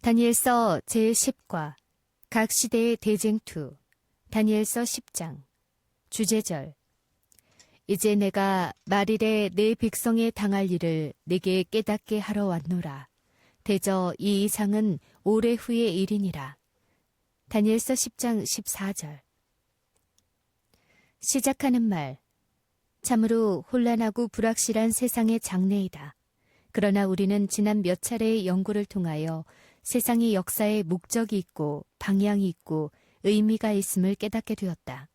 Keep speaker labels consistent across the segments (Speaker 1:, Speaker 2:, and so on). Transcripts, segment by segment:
Speaker 1: 다니엘서 제10과 각 시대의 대쟁투 다니엘서 10장 주제절. 이제 내가 말일에 내 백성에 당할 일을 내게 깨닫게 하러 왔노라. 대저 이 이상은 오래 후의 일이니라. 다니엘서 10장 14절. 시작하는 말. 참으로 혼란하고 불확실한 세상의 장래이다. 그러나 우리는 지난 몇 차례의 연구를 통하여 세상의 역사에 목적이 있고 방향이 있고 의미가 있음을 깨닫게 되었다.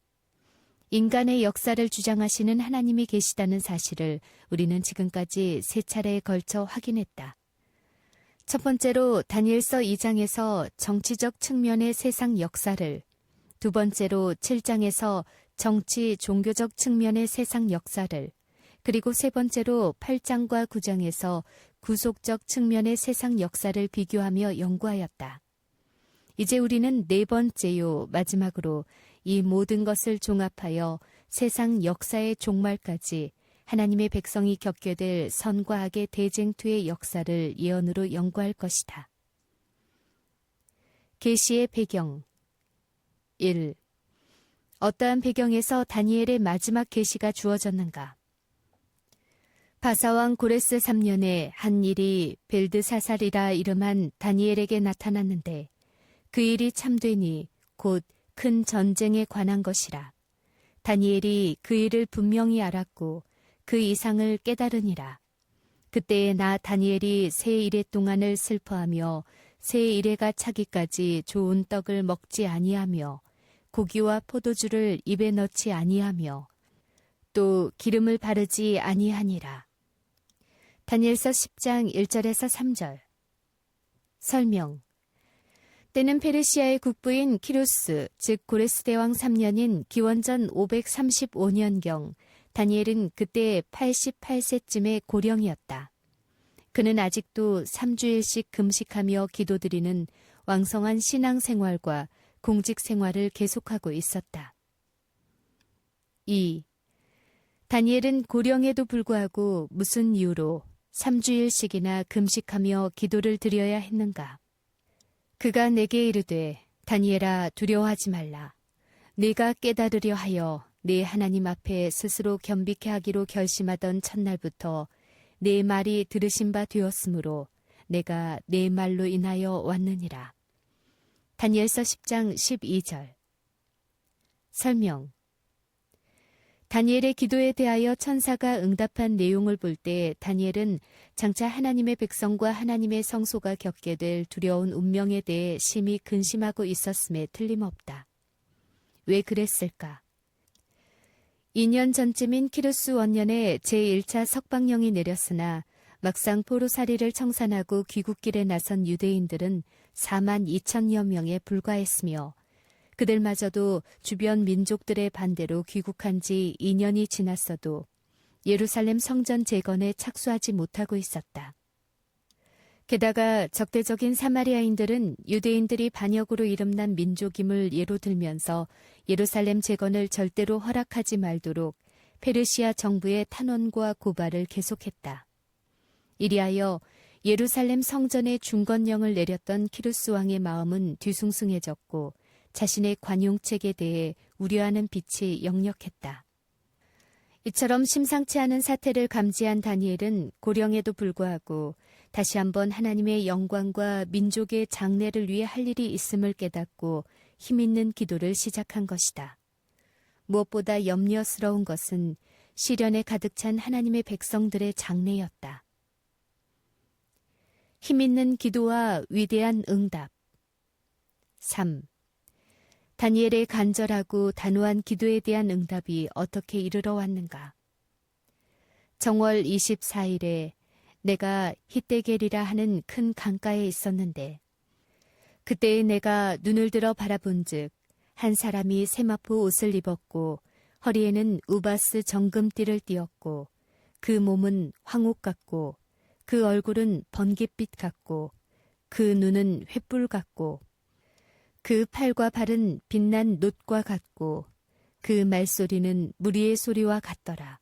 Speaker 1: 인간의 역사를 주장하시는 하나님이 계시다는 사실을 우리는 지금까지 3차례에 걸쳐 확인했다. 첫 번째로 다니엘서 2장에서 정치적 측면의 세상 역사를, 두 번째로 7장에서 정치, 종교적 측면의 세상 역사를, 그리고 세 번째로 8장과 9장에서 구속적 측면의 세상 역사를 비교하며 연구하였다. 이제 우리는 네 번째요, 마지막으로 이 모든 것을 종합하여 세상 역사의 종말까지 하나님의 백성이 겪게 될 선과 악의 대쟁투의 역사를 예언으로 연구할 것이다. 계시의 배경 1. 어떠한 배경에서 다니엘의 마지막 계시가 주어졌는가? 바사왕 고레스 3년에 한 일이 벨드사살이라 이름한 다니엘에게 나타났는데 그 일이 참되니 곧 큰 전쟁에 관한 것이라. 다니엘이 그 일을 분명히 알았고 그 이상을 깨달으니라. 그때에 나 다니엘이 새 이래 동안을 슬퍼하며 새 이래가 차기까지 좋은 떡을 먹지 아니하며 고기와 포도주를 입에 넣지 아니하며 또 기름을 바르지 아니하니라. 다니엘서 10장 1절에서 3절. 설명. 때는 페르시아의 국부인 키루스, 즉 고레스 대왕 3년인 기원전 535년경, 다니엘은 그때 88세쯤의 고령이었다. 그는 아직도 3주일씩 금식하며 기도드리는 왕성한 신앙생활과 공직생활을 계속하고 있었다. 2. 다니엘은 고령에도 불구하고 무슨 이유로 3주일씩이나 금식하며 기도를 드려야 했는가? 그가 내게 이르되, 다니엘아, 두려워하지 말라. 네가 깨달으려 하여 네 하나님 앞에 스스로 겸비케 하기로 결심하던 첫날부터 네 말이 들으신 바 되었으므로 내가 네 말로 인하여 왔느니라. 다니엘서 10장 12절. 설명. 다니엘의 기도에 대하여 천사가 응답한 내용을 볼 때 다니엘은 장차 하나님의 백성과 하나님의 성소가 겪게 될 두려운 운명에 대해 심히 근심하고 있었음에 틀림없다. 왜 그랬을까? 2년 전쯤인 키루스 원년에 제1차 석방령이 내렸으나 막상 포로살이를 청산하고 귀국길에 나선 유대인들은 4만 2천여 명에 불과했으며 그들마저도 주변 민족들의 반대로 귀국한 지 2년이 지났어도 예루살렘 성전 재건에 착수하지 못하고 있었다. 게다가 적대적인 사마리아인들은 유대인들이 반역으로 이름난 민족임을 예로 들면서 예루살렘 재건을 절대로 허락하지 말도록 페르시아 정부의 탄원과 고발을 계속했다. 이리하여 예루살렘 성전의 중건령을 내렸던 키루스 왕의 마음은 뒤숭숭해졌고 자신의 관용책에 대해 우려하는 빛이 역력했다. 이처럼 심상치 않은 사태를 감지한 다니엘은 고령에도 불구하고 다시 한번 하나님의 영광과 민족의 장래를 위해 할 일이 있음을 깨닫고 힘있는 기도를 시작한 것이다. 무엇보다 염려스러운 것은 시련에 가득 찬 하나님의 백성들의 장래였다. 힘있는 기도와 위대한 응답. 3. 다니엘의 간절하고 단호한 기도에 대한 응답이 어떻게 이르러 왔는가? 정월 24일에 내가 히데겔이라 하는 큰 강가에 있었는데 그때에 내가 눈을 들어 바라본즉 한 사람이 세마포 옷을 입었고 허리에는 우바스 정금띠를 띠었고 그 몸은 황옥 같고 그 얼굴은 번갯빛 같고 그 눈은 횃불 같고 그 팔과 발은 빛난 놋과 같고 그 말소리는 무리의 소리와 같더라.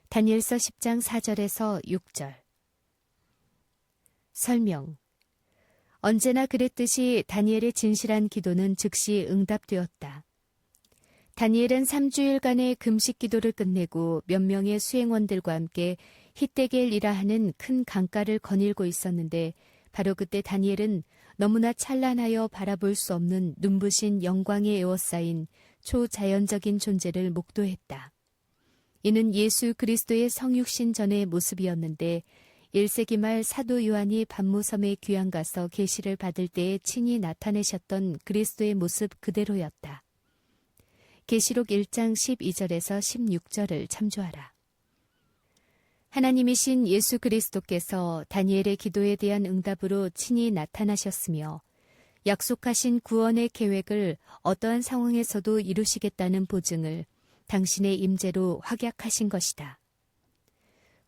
Speaker 1: 다니엘서 10장 4절에서 6절. 설명. 언제나 그랬듯이 다니엘의 진실한 기도는 즉시 응답되었다. 다니엘은 3주일간의 금식 기도를 끝내고 몇 명의 수행원들과 함께 히데겔이라 하는 큰 강가를 거닐고 있었는데 바로 그때 다니엘은 너무나 찬란하여 바라볼 수 없는 눈부신 영광에 에워싸인 초자연적인 존재를 목도했다. 이는 예수 그리스도의 성육신 전의 모습이었는데 1세기 말 사도 요한이 반모섬에 귀양 가서 계시를 받을 때에 친히 나타내셨던 그리스도의 모습 그대로였다. 계시록 1장 12절에서 16절을 참조하라. 하나님이신 예수 그리스도께서 다니엘의 기도에 대한 응답으로 친히 나타나셨으며 약속하신 구원의 계획을 어떠한 상황에서도 이루시겠다는 보증을 당신의 임재로 확약하신 것이다.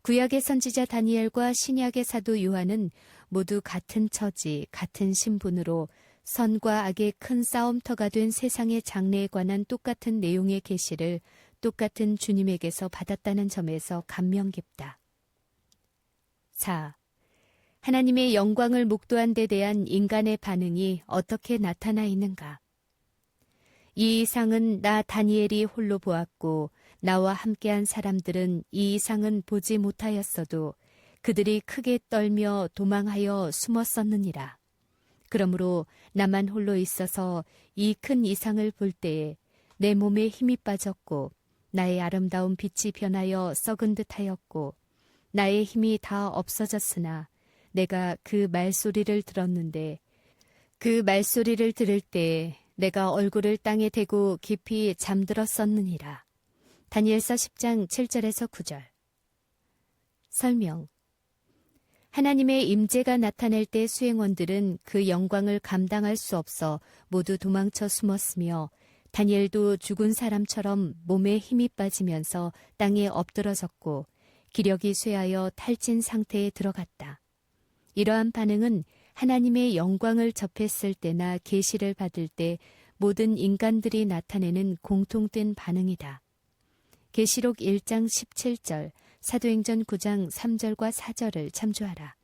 Speaker 1: 구약의 선지자 다니엘과 신약의 사도 요한은 모두 같은 처지, 같은 신분으로 선과 악의 큰 싸움터가 된 세상의 장래에 관한 똑같은 내용의 계시를 똑같은 주님에게서 받았다는 점에서 감명 깊다. 4. 하나님의 영광을 목도한 데 대한 인간의 반응이 어떻게 나타나 있는가? 이 이상은 나 다니엘이 홀로 보았고 나와 함께한 사람들은 이 이상은 보지 못하였어도 그들이 크게 떨며 도망하여 숨었었느니라. 그러므로 나만 홀로 있어서 이 큰 이상을 볼 때에 내 몸에 힘이 빠졌고 나의 아름다운 빛이 변하여 썩은 듯하였고 나의 힘이 다 없어졌으나 내가 그 말소리를 들었는데 그 말소리를 들을 때에 내가 얼굴을 땅에 대고 깊이 잠들었었느니라. 다니엘서 10장 7절에서 9절. 설명. 하나님의 임재가 나타날 때 수행원들은 그 영광을 감당할 수 없어 모두 도망쳐 숨었으며 다니엘도 죽은 사람처럼 몸에 힘이 빠지면서 땅에 엎드러졌고 기력이 쇠하여 탈진 상태에 들어갔다. 이러한 반응은 하나님의 영광을 접했을 때나 계시를 받을 때 모든 인간들이 나타내는 공통된 반응이다. 계시록 1장 17절, 사도행전 9장 3절과 4절을 참조하라.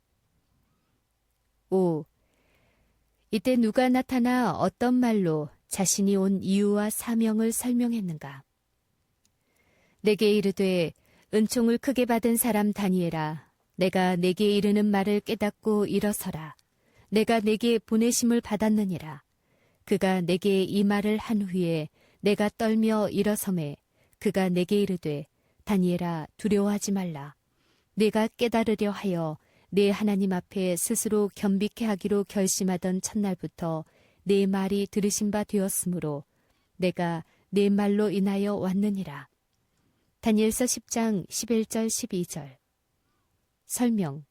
Speaker 1: 5. 이때 누가 나타나 어떤 말로 자신이 온 이유와 사명을 설명했는가? 내게 이르되 은총을 크게 받은 사람 다니엘아, 내가 내게 이르는 말을 깨닫고 일어서라. 내가 내게 보내심을 받았느니라. 그가 내게 이 말을 한 후에 내가 떨며 일어서매 그가 내게 이르되 다니엘아 두려워하지 말라. 내가 깨달으려 하여 내 하나님 앞에 스스로 겸비케 하기로 결심하던 첫날부터 내 말이 들으신 바 되었으므로 내가 내 말로 인하여 왔느니라. 다니엘서 10장 11절 12절. 설명.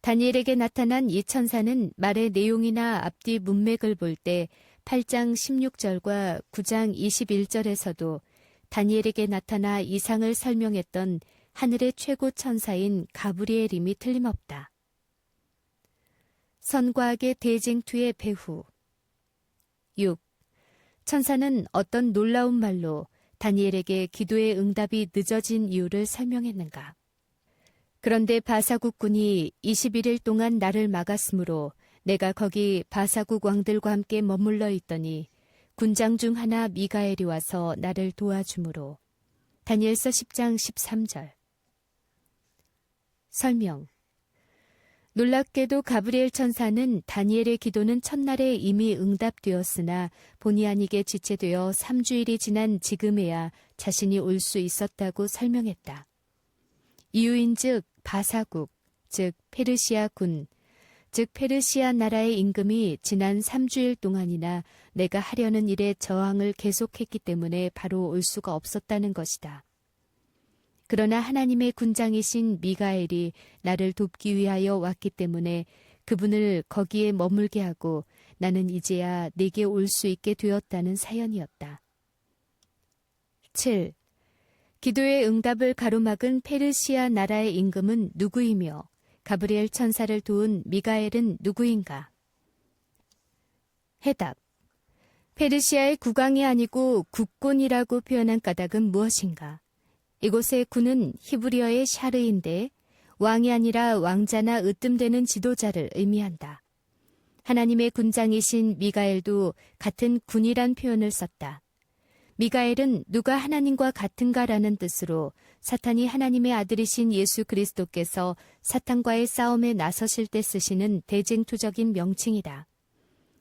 Speaker 1: 다니엘에게 나타난 이 천사는 말의 내용이나 앞뒤 문맥을 볼 때 8장 16절과 9장 21절에서도 다니엘에게 나타나 이상을 설명했던 하늘의 최고 천사인 가브리엘임이 틀림없다. 선과 악의 대쟁투의 배후. 6. 천사는 어떤 놀라운 말로 다니엘에게 기도의 응답이 늦어진 이유를 설명했는가? 그런데 바사국 군이 21일 동안 나를 막았으므로 내가 거기 바사국 왕들과 함께 머물러 있더니 군장 중 하나 미가엘이 와서 나를 도와주므로. 다니엘서 10장 13절. 설명. 놀랍게도 가브리엘 천사는 다니엘의 기도는 첫날에 이미 응답되었으나 본의 아니게 지체되어 3주일이 지난 지금에야 자신이 올 수 있었다고 설명했다. 이유인즉 바사국, 즉 페르시아 군, 즉 페르시아 나라의 임금이 지난 3주일 동안이나 내가 하려는 일에 저항을 계속했기 때문에 바로 올 수가 없었다는 것이다. 그러나 하나님의 군장이신 미가엘이 나를 돕기 위하여 왔기 때문에 그분을 거기에 머물게 하고 나는 이제야 내게 올 수 있게 되었다는 사연이었다. 7. 기도의 응답을 가로막은 페르시아 나라의 임금은 누구이며 가브리엘 천사를 도운 미가엘은 누구인가? 해답. 페르시아의 국왕이 아니고 국군이라고 표현한 까닭은 무엇인가? 이곳의 군은 히브리어의 샤르인데 왕이 아니라 왕자나 으뜸되는 지도자를 의미한다. 하나님의 군장이신 미가엘도 같은 군이란 표현을 썼다. 미가엘은 누가 하나님과 같은가라는 뜻으로 사탄이 하나님의 아들이신 예수 그리스도께서 사탄과의 싸움에 나서실 때 쓰시는 대쟁투적인 명칭이다.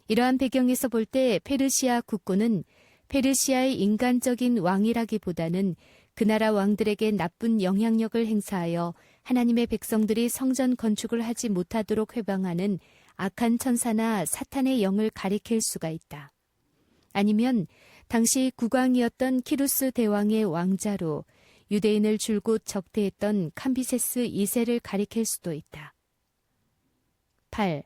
Speaker 1: 이러한 배경에서 볼 때 페르시아 국군은 페르시아의 인간적인 왕이라기보다는 그 나라 왕들에게 나쁜 영향력을 행사하여 하나님의 백성들이 성전 건축을 하지 못하도록 회방하는 악한 천사나 사탄의 영을 가리킬 수가 있다. 아니면 당시 국왕이었던 키루스 대왕의 왕자로 유대인을 줄곧 적대했던 캄비세스 2세를 가리킬 수도 있다. 8.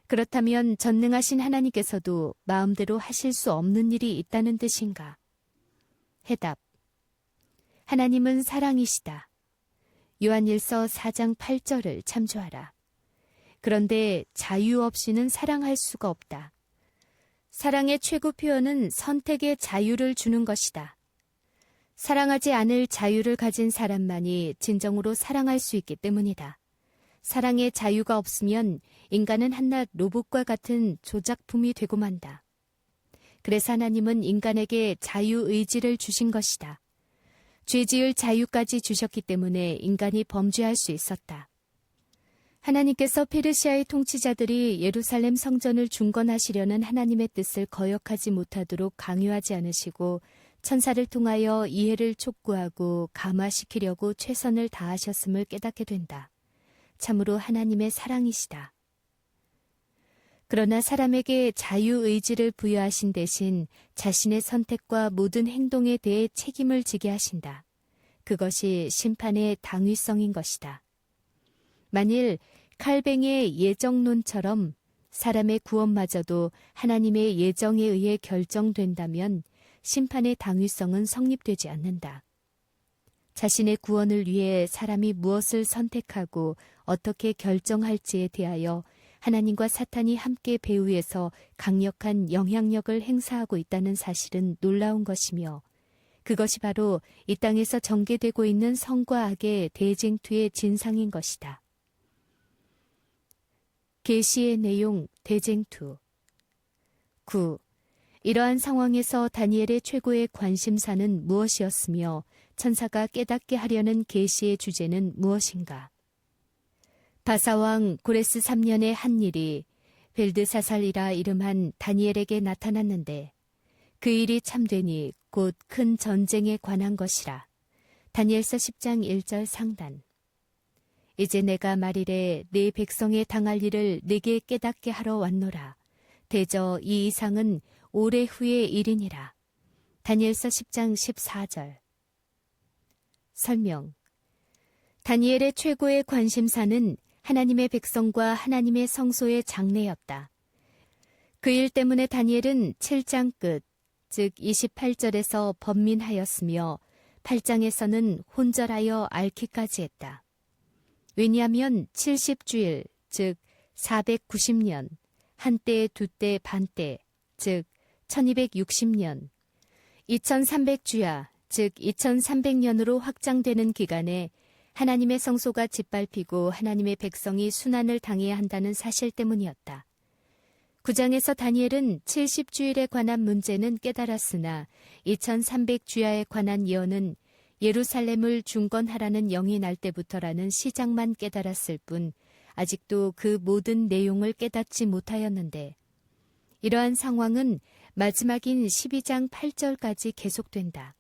Speaker 1: 그렇다면 전능하신 하나님께서도 마음대로 하실 수 없는 일이 있다는 뜻인가? 해답. 하나님은 사랑이시다. 요한일서 4장 8절을 참조하라. 그런데 자유 없이는 사랑할 수가 없다. 사랑의 최고 표현은 선택의 자유를 주는 것이다. 사랑하지 않을 자유를 가진 사람만이 진정으로 사랑할 수 있기 때문이다. 사랑의 자유가 없으면 인간은 한낱 로봇과 같은 조작품이 되고 만다. 그래서 하나님은 인간에게 자유의지를 주신 것이다. 죄지을 자유까지 주셨기 때문에 인간이 범죄할 수 있었다. 하나님께서 페르시아의 통치자들이 예루살렘 성전을 중건하시려는 하나님의 뜻을 거역하지 못하도록 강요하지 않으시고 천사를 통하여 이해를 촉구하고 감화시키려고 최선을 다하셨음을 깨닫게 된다. 참으로 하나님의 사랑이시다. 그러나 사람에게 자유의지를 부여하신 대신 자신의 선택과 모든 행동에 대해 책임을 지게 하신다. 그것이 심판의 당위성인 것이다. 만일 칼뱅의 예정론처럼 사람의 구원마저도 하나님의 예정에 의해 결정된다면 심판의 당위성은 성립되지 않는다. 자신의 구원을 위해 사람이 무엇을 선택하고 어떻게 결정할지에 대하여 하나님과 사탄이 함께 배후에서 강력한 영향력을 행사하고 있다는 사실은 놀라운 것이며 그것이 바로 이 땅에서 전개되고 있는 성과 악의 대쟁투의 진상인 것이다. 계시의 내용 대쟁투 9. 이러한 상황에서 다니엘의 최고의 관심사는 무엇이었으며 천사가 깨닫게 하려는 계시의 주제는 무엇인가? 바사왕 고레스 3년의 한 일이 벨드사살이라 이름한 다니엘에게 나타났는데 그 일이 참되니 곧 큰 전쟁에 관한 것이라. 다니엘서 10장 1절 상단. 이제 내가 말이래 네 백성에 당할 일을 네게 깨닫게 하러 왔노라. 대저 이 이상은 오래 후의 일이니라. 다니엘서 10장 14절. 설명. 다니엘의 최고의 관심사는 하나님의 백성과 하나님의 성소의 장례였다. 그 일 때문에 다니엘은 7장 끝, 즉 28절에서 번민하였으며 8장에서는 혼절하여 앓기까지 했다. 왜냐하면 70주일, 즉 490년, 한때, 두때, 반때, 즉 1260년, 2300주야, 즉 2300년으로 확장되는 기간에 하나님의 성소가 짓밟히고 하나님의 백성이 순환을 당해야 한다는 사실 때문이었다. 9장에서 다니엘은 70주일에 관한 문제는 깨달았으나 2300주야에 관한 예언은 예루살렘을 중건하라는 영이 날 때부터라는 시작만 깨달았을 뿐 아직도 그 모든 내용을 깨닫지 못하였는데 이러한 상황은 마지막인 12장 8절까지 계속된다.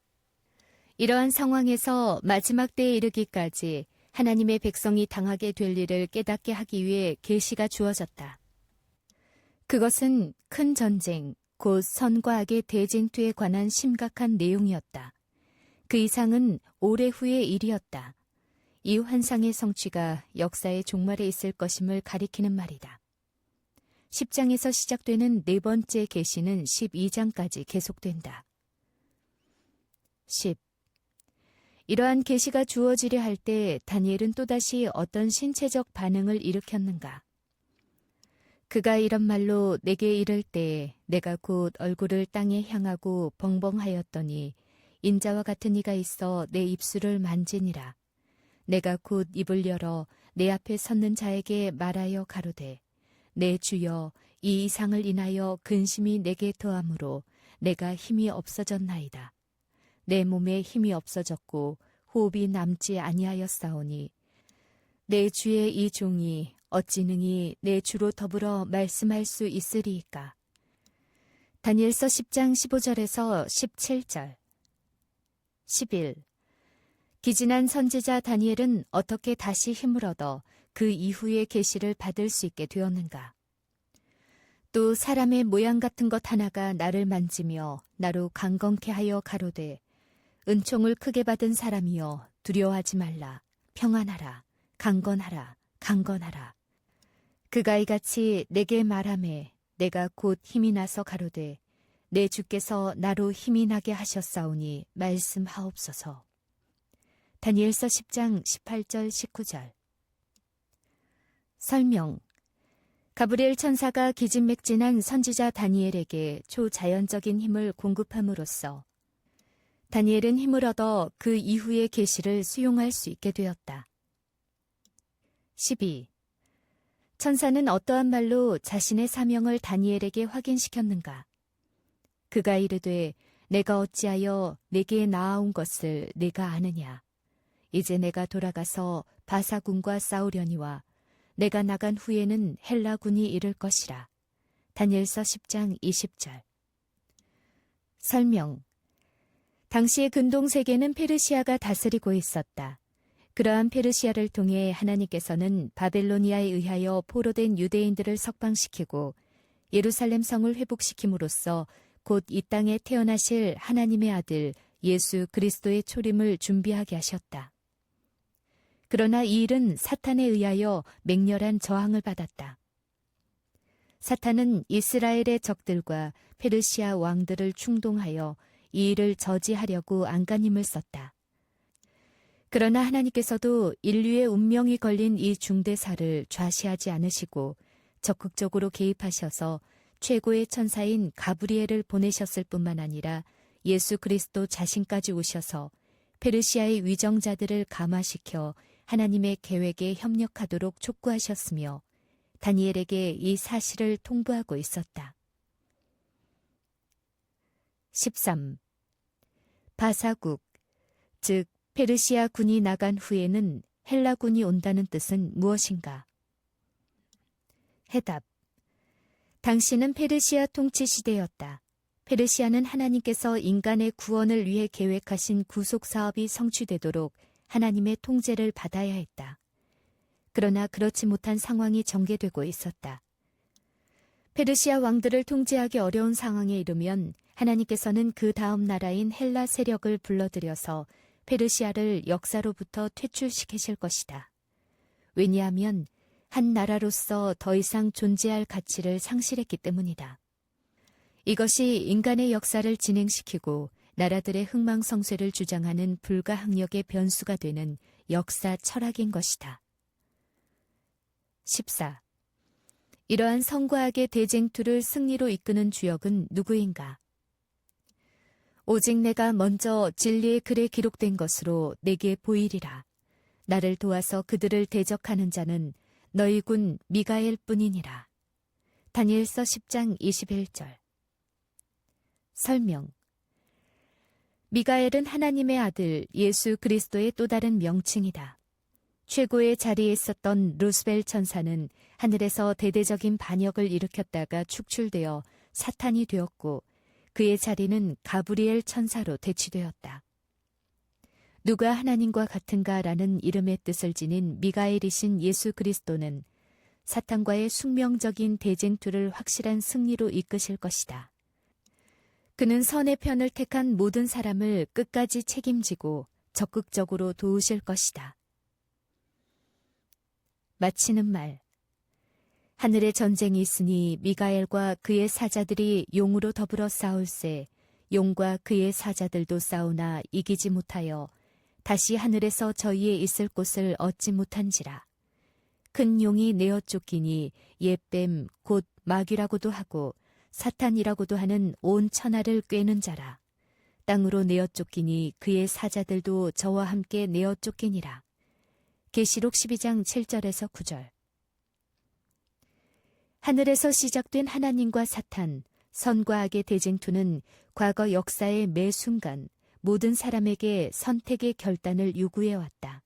Speaker 1: 이러한 상황에서 마지막 때에 이르기까지 하나님의 백성이 당하게 될 일을 깨닫게 하기 위해 계시가 주어졌다. 그것은 큰 전쟁, 곧 선과 악의 대쟁투에 관한 심각한 내용이었다. 그 이상은 오래 후의 일이었다. 이 환상의 성취가 역사의 종말에 있을 것임을 가리키는 말이다. 10장에서 시작되는 네 번째 계시는 12장까지 계속된다. 10. 이러한 계시가 주어지려 할 때 다니엘은 또다시 어떤 신체적 반응을 일으켰는가? 그가 이런 말로 내게 이를 때에 내가 곧 얼굴을 땅에 향하고 벙벙하였더니 인자와 같은 이가 있어 내 입술을 만지니라. 내가 곧 입을 열어 내 앞에 섰는 자에게 말하여 가로되 내 주여 이 이상을 인하여 근심이 내게 더함으로 내가 힘이 없어졌나이다. 내 몸에 힘이 없어졌고 호흡이 남지 아니하였사오니 내 주의 이 종이 어찌 능히 내 주로 더불어 말씀할 수 있으리이까. 다니엘서 10장 15절에서 17절. 11. 기진한 선지자 다니엘은 어떻게 다시 힘을 얻어 그 이후의 계시를 받을 수 있게 되었는가? 또 사람의 모양 같은 것 하나가 나를 만지며 나로 강건케 하여 가로되 은총을 크게 받은 사람이여 두려워하지 말라. 평안하라. 강건하라. 강건하라. 그가 이같이 내게 말하매 내가 곧 힘이 나서 가로되 내 주께서 나로 힘이 나게 하셨사오니 말씀하옵소서. 다니엘서 10장 18절 19절. 설명. 가브리엘 천사가 기진맥진한 선지자 다니엘에게 초자연적인 힘을 공급함으로써 다니엘은 힘을 얻어 그 이후의 계시를 수용할 수 있게 되었다. 12. 천사는 어떠한 말로 자신의 사명을 다니엘에게 확인시켰는가? 그가 이르되 내가 어찌하여 내게 나아온 것을 내가 아느냐? 이제 내가 돌아가서 바사군과 싸우려니와 내가 나간 후에는 헬라군이 이를 것이라. 다니엘서 10장 20절. 설명. 당시의 근동세계는 페르시아가 다스리고 있었다. 그러한 페르시아를 통해 하나님께서는 바벨로니아에 의하여 포로된 유대인들을 석방시키고 예루살렘 성을 회복시킴으로써 곧 이 땅에 태어나실 하나님의 아들 예수 그리스도의 초림을 준비하게 하셨다. 그러나 이 일은 사탄에 의하여 맹렬한 저항을 받았다. 사탄은 이스라엘의 적들과 페르시아 왕들을 충동하여 이 일을 저지하려고 안간힘을 썼다. 그러나 하나님께서도 인류의 운명이 걸린 이 중대사를 좌시하지 않으시고 적극적으로 개입하셔서 최고의 천사인 가브리엘을 보내셨을 뿐만 아니라 예수 그리스도 자신까지 오셔서 페르시아의 위정자들을 감화시켜 하나님의 계획에 협력하도록 촉구하셨으며 다니엘에게 이 사실을 통보하고 있었다. 13. 바사국, 즉 페르시아 군이 나간 후에는 헬라군이 온다는 뜻은 무엇인가? 해답. 당시는 페르시아 통치 시대였다. 페르시아는 하나님께서 인간의 구원을 위해 계획하신 구속 사업이 성취되도록 하나님의 통제를 받아야 했다. 그러나 그렇지 못한 상황이 전개되고 있었다. 페르시아 왕들을 통제하기 어려운 상황에 이르면 하나님께서는 그 다음 나라인 헬라 세력을 불러들여서 페르시아를 역사로부터 퇴출시키실 것이다. 왜냐하면 한 나라로서 더 이상 존재할 가치를 상실했기 때문이다. 이것이 인간의 역사를 진행시키고 나라들의 흥망성쇠를 주장하는 불가항력의 변수가 되는 역사 철학인 것이다. 14. 이러한 성과학의 대쟁투를 승리로 이끄는 주역은 누구인가? 오직 내가 먼저 진리의 글에 기록된 것으로 내게 보이리라. 나를 도와서 그들을 대적하는 자는 너희 군 미가엘 뿐이니라. 다니엘서 10장 21절. 설명. 미가엘은 하나님의 아들 예수 그리스도의 또 다른 명칭이다. 최고의 자리에 있었던 루스벨 천사는 하늘에서 대대적인 반역을 일으켰다가 축출되어 사탄이 되었고 그의 자리는 가브리엘 천사로 대치되었다. 누가 하나님과 같은가라는 이름의 뜻을 지닌 미가엘이신 예수 그리스도는 사탄과의 숙명적인 대쟁투를 확실한 승리로 이끄실 것이다. 그는 선의 편을 택한 모든 사람을 끝까지 책임지고 적극적으로 도우실 것이다. 마치는 말. 하늘에 전쟁이 있으니 미가엘과 그의 사자들이 용으로 더불어 싸울세 용과 그의 사자들도 싸우나 이기지 못하여 다시 하늘에서 저희의 있을 곳을 얻지 못한지라. 큰 용이 내어 쫓기니 옛뱀 곧 마귀라고도 하고 사탄이라고도 하는 온 천하를 꿰는 자라. 땅으로 내어 쫓기니 그의 사자들도 저와 함께 내어 쫓기니라. 계시록 12장 7절에서 9절. 하늘에서 시작된 하나님과 사탄, 선과 악의 대쟁투는 과거 역사의 매 순간 모든 사람에게 선택의 결단을 요구해왔다.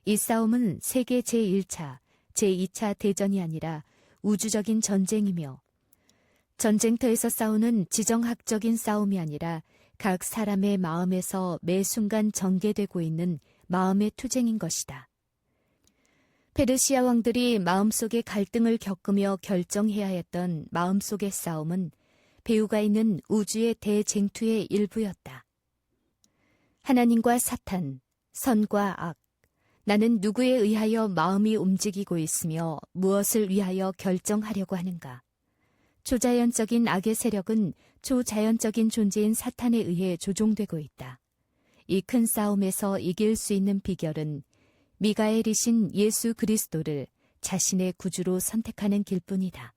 Speaker 1: 이 싸움은 세계 제1차, 제2차 대전이 아니라 우주적인 전쟁이며 전쟁터에서 싸우는 지정학적인 싸움이 아니라 각 사람의 마음에서 매 순간 전개되고 있는 마음의 투쟁인 것이다. 페르시아 왕들이 마음속의 갈등을 겪으며 결정해야 했던 마음속의 싸움은 배후가 있는 우주의 대쟁투의 일부였다. 하나님과 사탄, 선과 악, 나는 누구에 의하여 마음이 움직이고 있으며 무엇을 위하여 결정하려고 하는가? 초자연적인 악의 세력은 초자연적인 존재인 사탄에 의해 조종되고 있다. 이 큰 싸움에서 이길 수 있는 비결은 미가엘이신 예수 그리스도를 자신의 구주로 선택하는 길뿐이다.